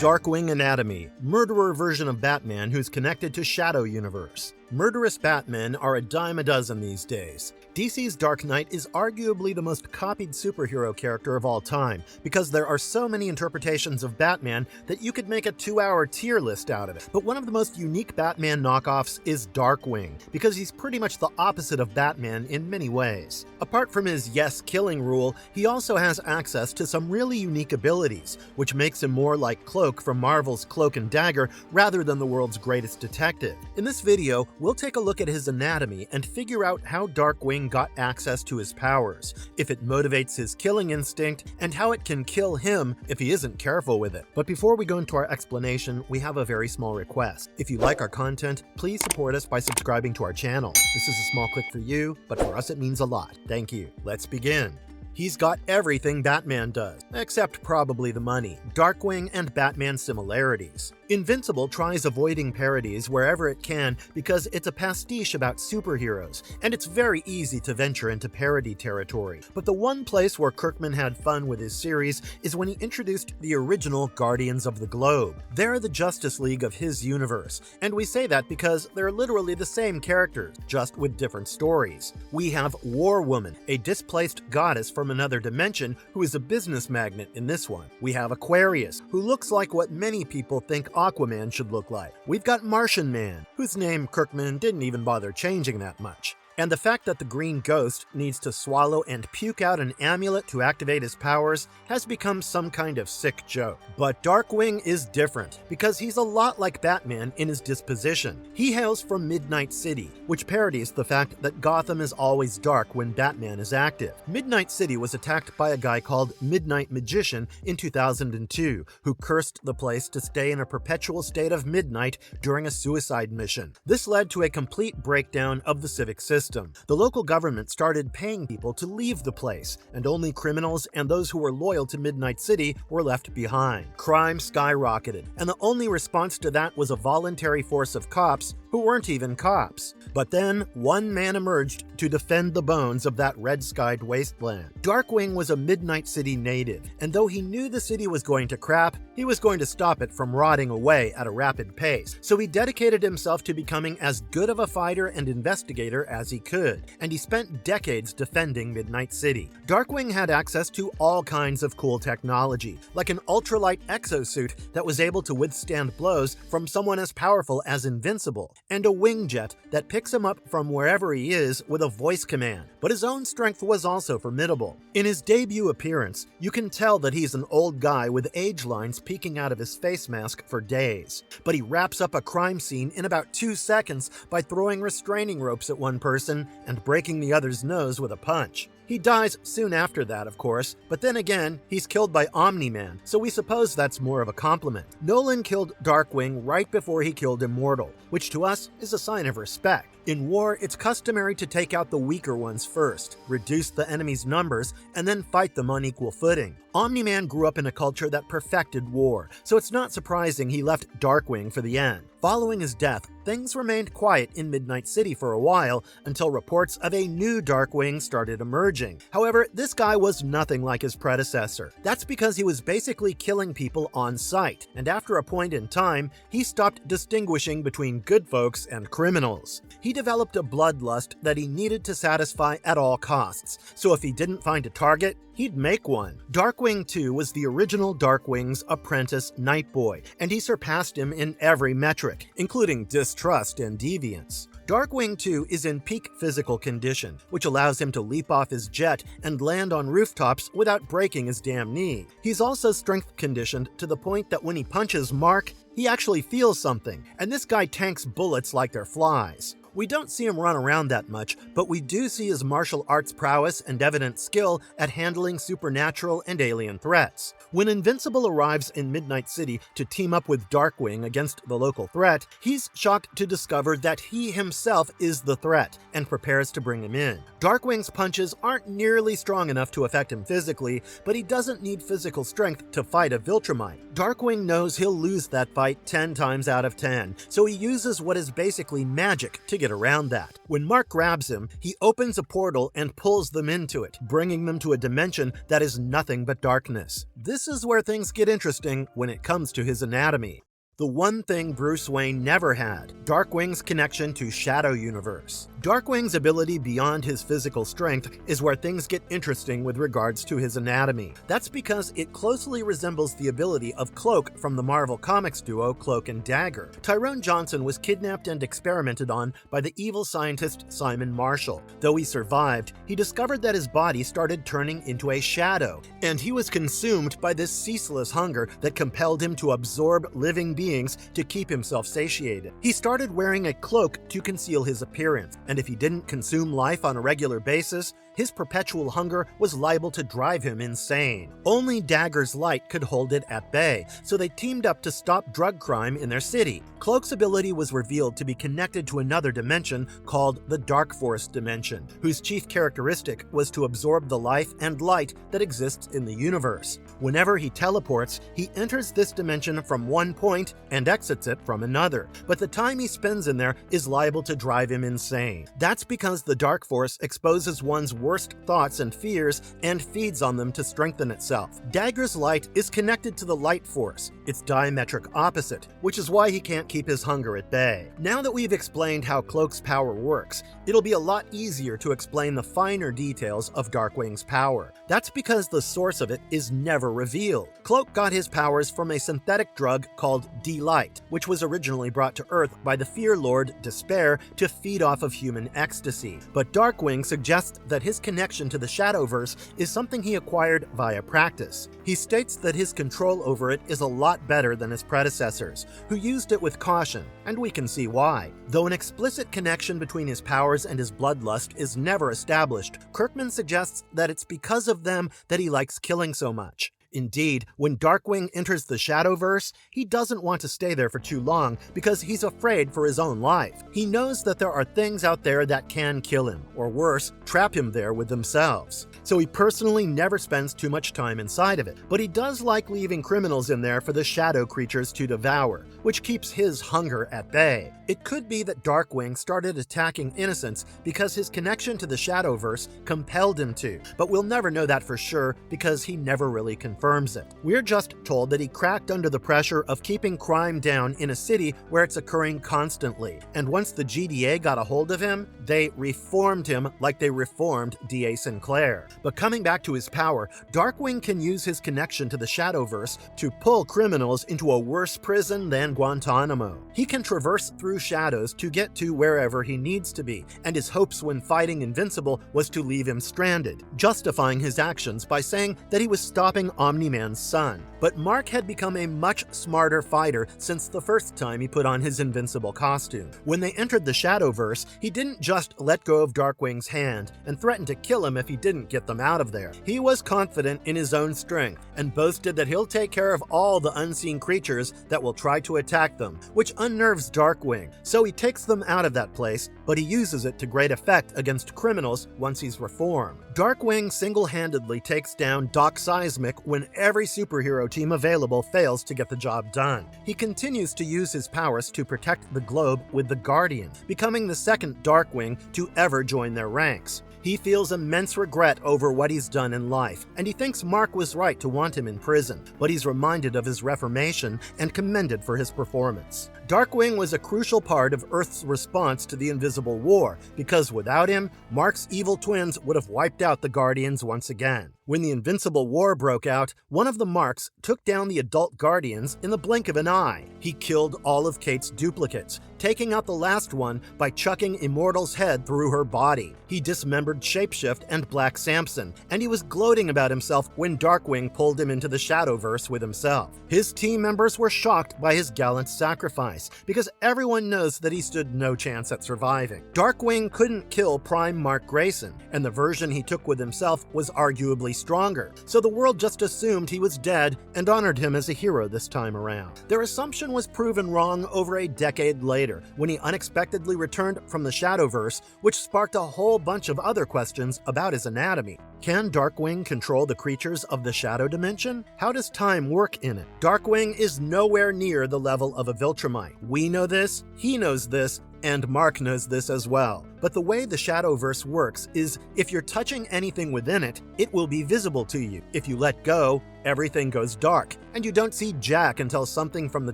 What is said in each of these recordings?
Darkwing Anatomy, murderer version of Batman who's connected to Shadow Universe. Murderous Batmen are a dime a dozen these days. DC's Dark Knight is arguably the most copied superhero character of all time, because there are so many interpretations of Batman that you could make a 2-hour tier list out of it. But one of the most unique Batman knockoffs is Darkwing, because he's pretty much the opposite of Batman in many ways. Apart from his yes-killing rule, he also has access to some really unique abilities, which makes him more like Cloak from Marvel's Cloak and Dagger rather than the world's greatest detective. In this video, we'll take a look at his anatomy and figure out how Darkwing got access to his powers, if it motivates his killing instinct, and how it can kill him if he isn't careful with it. But before we go into our explanation, we have a very small request. If you like our content, please support us by subscribing to our channel. This is a small click for you, but for us it means a lot. Thank you. Let's begin. He's got everything Batman does, except probably the money, Darkwing and Batman similarities. Invincible tries avoiding parodies wherever it can because it's a pastiche about superheroes, and it's very easy to venture into parody territory. But the one place where Kirkman had fun with his series is when he introduced the original Guardians of the Globe. They're the Justice League of his universe, and we say that because they're literally the same characters, just with different stories. We have War Woman, a displaced goddess from another dimension who is a business magnate in this one. We have Aquarius, who looks like what many people think Aquaman should look like. We've got Martian Man, whose name Kirkman didn't even bother changing that much. And the fact that the Green Ghost needs to swallow and puke out an amulet to activate his powers has become some kind of sick joke. But Darkwing is different, because he's a lot like Batman in his disposition. He hails from Midnight City, which parodies the fact that Gotham is always dark when Batman is active. Midnight City was attacked by a guy called Midnight Magician in 2002, who cursed the place to stay in a perpetual state of midnight during a suicide mission. This led to a complete breakdown of the civic system. The local government started paying people to leave the place, and only criminals and those who were loyal to Midnight City were left behind. Crime skyrocketed, and the only response to that was a voluntary force of cops who weren't even cops. But then, one man emerged to defend the bones of that red-skied wasteland. Darkwing was a Midnight City native, and though he knew the city was going to crap, he was going to stop it from rotting away at a rapid pace. So he dedicated himself to becoming as good of a fighter and investigator as he could, and he spent decades defending Midnight City. Darkwing had access to all kinds of cool technology, like an ultralight exosuit that was able to withstand blows from someone as powerful as Invincible, and a wingjet that picks him up from wherever he is with a voice command. But his own strength was also formidable. In his debut appearance, you can tell that he's an old guy with age lines peeking out of his face mask for days. But he wraps up a crime scene in about 2 seconds by throwing restraining ropes at one person and breaking the other's nose with a punch. He dies soon after that, of course, but then again, he's killed by Omni-Man, so we suppose that's more of a compliment. Nolan killed Darkwing right before he killed Immortal, which to us is a sign of respect. In war, it's customary to take out the weaker ones first, reduce the enemy's numbers, and then fight them on equal footing. Omni-Man grew up in a culture that perfected war, so it's not surprising he left Darkwing for the end. Following his death, things remained quiet in Midnight City for a while until reports of a new Darkwing started emerging. However, this guy was nothing like his predecessor. That's because he was basically killing people on sight, and after a point in time, he stopped distinguishing between good folks and criminals. He developed a bloodlust that he needed to satisfy at all costs, so if he didn't find a target, he'd make one. Darkwing 2 was the original Darkwing's apprentice Nightboy, and he surpassed him in every metric, including distrust and deviance. Darkwing 2 is in peak physical condition, which allows him to leap off his jet and land on rooftops without breaking his damn knee. He's also strength conditioned to the point that when he punches Mark, he actually feels something, and this guy tanks bullets like they're flies. We don't see him run around that much, but we do see his martial arts prowess and evident skill at handling supernatural and alien threats. When Invincible arrives in Midnight City to team up with Darkwing against the local threat, he's shocked to discover that he himself is the threat and prepares to bring him in. Darkwing's punches aren't nearly strong enough to affect him physically, but he doesn't need physical strength to fight a Viltrumite. Darkwing knows he'll lose that fight 10 times out of 10, so he uses what is basically magic to get get around that. When Mark grabs him, he opens a portal and pulls them into it, bringing them to a dimension that is nothing but darkness. This is where things get interesting when it comes to his anatomy. The one thing Bruce Wayne never had, Darkwing's connection to Shadow Universe. Darkwing's ability beyond his physical strength is where things get interesting with regards to his anatomy. That's because it closely resembles the ability of Cloak from the Marvel Comics duo Cloak and Dagger. Tyrone Johnson was kidnapped and experimented on by the evil scientist Simon Marshall. Though he survived, he discovered that his body started turning into a shadow, and he was consumed by this ceaseless hunger that compelled him to absorb living beings to keep himself satiated. He started wearing a cloak to conceal his appearance, and if he didn't consume life on a regular basis, his perpetual hunger was liable to drive him insane. Only Dagger's light could hold it at bay, so they teamed up to stop drug crime in their city. Cloak's ability was revealed to be connected to another dimension called the Dark Force dimension, whose chief characteristic was to absorb the life and light that exists in the universe. Whenever he teleports, he enters this dimension from one point and exits it from another, but the time he spends in there is liable to drive him insane. That's because the Dark Force exposes one's worst thoughts and fears and feeds on them to strengthen itself. Dagger's light is connected to the Light Force, its diametric opposite, which is why he can't keep his hunger at bay. Now that we've explained how Cloak's power works, it'll be a lot easier to explain the finer details of Darkwing's power. That's because the source of it is never revealed. Cloak got his powers from a synthetic drug called D-Light, which was originally brought to Earth by the Fear Lord Despair to feed off of human ecstasy. But Darkwing suggests that his connection to the Shadowverse is something he acquired via practice. He states that his control over it is a lot better than his predecessors, who used it with caution, and we can see why. Though an explicit connection between his powers and his bloodlust is never established, Kirkman suggests that it's because of them that he likes killing so much. Indeed, when Darkwing enters the Shadowverse, he doesn't want to stay there for too long because he's afraid for his own life. He knows that there are things out there that can kill him, or worse, trap him there with themselves. So he personally never spends too much time inside of it, but he does like leaving criminals in there for the shadow creatures to devour, which keeps his hunger at bay. It could be that Darkwing started attacking innocents because his connection to the Shadowverse compelled him to, but we'll never know that for sure because he never really confirms it. We're just told that he cracked under the pressure of keeping crime down in a city where it's occurring constantly, and once the GDA got a hold of him, they reformed him like they reformed D.A. Sinclair. But coming back to his power, Darkwing can use his connection to the Shadowverse to pull criminals into a worse prison than Guantanamo. He can traverse through shadows to get to wherever he needs to be, and his hopes when fighting Invincible was to leave him stranded, justifying his actions by saying that he was stopping Omni-Man's son. But Mark had become a much smarter fighter since the first time he put on his Invincible costume. When they entered the Shadowverse, he didn't just let go of Darkwing's hand and threaten to kill him if he didn't get them out of there. He was confident in his own strength and boasted that he'll take care of all the unseen creatures that will try to attack them, which unnerves Darkwing. So he takes them out of that place, but he uses it to great effect against criminals once he's reformed. Darkwing single-handedly takes down Doc Seismic when every superhero team available fails to get the job done. He continues to use his powers to protect the globe with the Guardian, becoming the second Darkwing to ever join their ranks. He feels immense regret over what he's done in life, and he thinks Mark was right to want him in prison, but he's reminded of his reformation and commended for his performance. Darkwing was a crucial part of Earth's response to the Invisible War, because without him, Mark's evil twins would have wiped out the Guardians once again. When the Invincible War broke out, one of the Marks took down the adult Guardians in the blink of an eye. He killed all of Kate's duplicates, taking out the last one by chucking Immortal's head through her body. He dismembered Shapeshift and Black Samson, and he was gloating about himself when Darkwing pulled him into the Shadowverse with himself. His team members were shocked by his gallant sacrifice, because everyone knows that he stood no chance at surviving. Darkwing couldn't kill Prime Mark Grayson, and the version he took with himself was arguably stronger, so the world just assumed he was dead and honored him as a hero this time around. Their assumption was proven wrong over a decade later, when he unexpectedly returned from the Shadowverse, which sparked a whole bunch of other questions about his anatomy. Can Darkwing control the creatures of the Shadow Dimension? How does time work in it? Darkwing is nowhere near the level of a Viltrumite. We know this, he knows this, And Mark knows this as well. But the way the Shadowverse works is if you're touching anything within it, it will be visible to you. If you let go, everything goes dark, and you don't see jack until something from the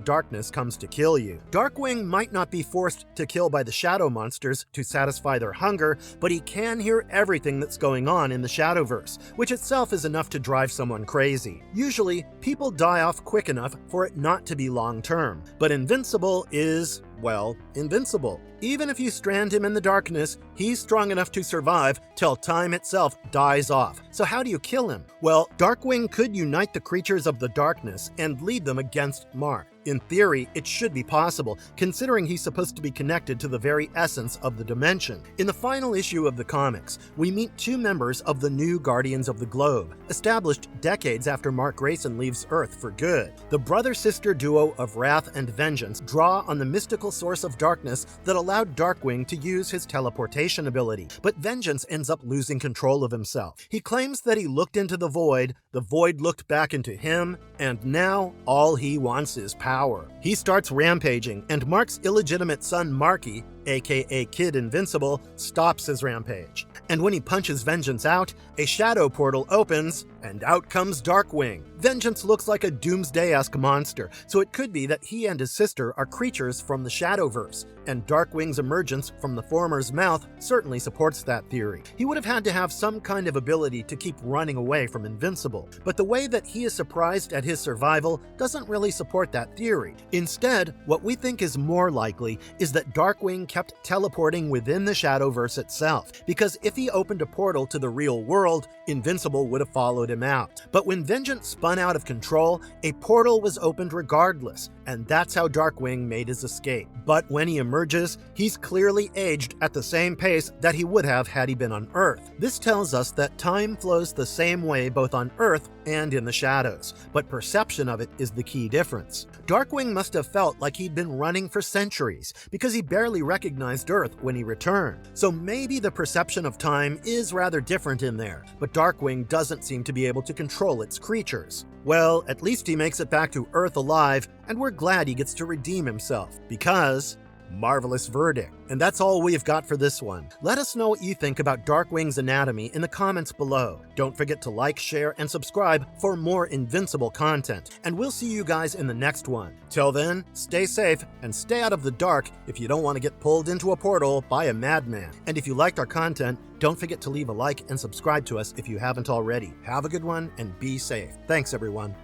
darkness comes to kill you. Darkwing might not be forced to kill by the shadow monsters to satisfy their hunger, but he can hear everything that's going on in the Shadowverse, which itself is enough to drive someone crazy. Usually, people die off quick enough for it not to be long-term, but Invincible is, well, invincible. Even if you strand him in the darkness, he's strong enough to survive till time itself dies off. So how do you kill him? Well, Darkwing could unite the creatures of the darkness and lead them against Mark. In theory, it should be possible, considering he's supposed to be connected to the very essence of the dimension. In the final issue of the comics, we meet two members of the new Guardians of the Globe, established decades after Mark Grayson leaves Earth for good. The brother-sister duo of Wrath and Vengeance draw on the mystical source of darkness that allowed Darkwing to use his teleportation ability, but Vengeance ends up losing control of himself. He claims that he looked into the void looked back into him, and now all he wants is power. He starts rampaging, and Mark's illegitimate son Marky, aka Kid Invincible, stops his rampage. And when he punches Vengeance out, a shadow portal opens, and out comes Darkwing. Vengeance looks like a doomsday-esque monster, so it could be that he and his sister are creatures from the Shadowverse, and Darkwing's emergence from the former's mouth certainly supports that theory. He would have had to have some kind of ability to keep running away from Invincible, but the way that he is surprised at his survival doesn't really support that theory. Instead, what we think is more likely is that Darkwing kept teleporting within the Shadowverse itself, because if he opened a portal to the real world, Invincible would have followed him out. But when Vengeance spun out of control, a portal was opened regardless, and that's how Darkwing made his escape. But when he emerges, he's clearly aged at the same pace that he would have had he been on Earth. This tells us that time flows the same way both on Earth and in the shadows, but perception of it is the key difference. Darkwing must have felt like he'd been running for centuries, because he barely recognized Earth when he returned. So maybe the perception of time is rather different in there, but Darkwing doesn't seem to be able to control its creatures. Well, at least he makes it back to Earth alive, and we're glad he gets to redeem himself, because marvelous verdict. And that's all we've got for this one. Let us know what you think about Darkwing's anatomy in the comments below. Don't forget to like, share, and subscribe for more Invincible content. And we'll see you guys in the next one. Till then, stay safe and stay out of the dark if you don't want to get pulled into a portal by a madman. And if you liked our content, don't forget to leave a like and subscribe to us if you haven't already. Have a good one and be safe. Thanks, everyone.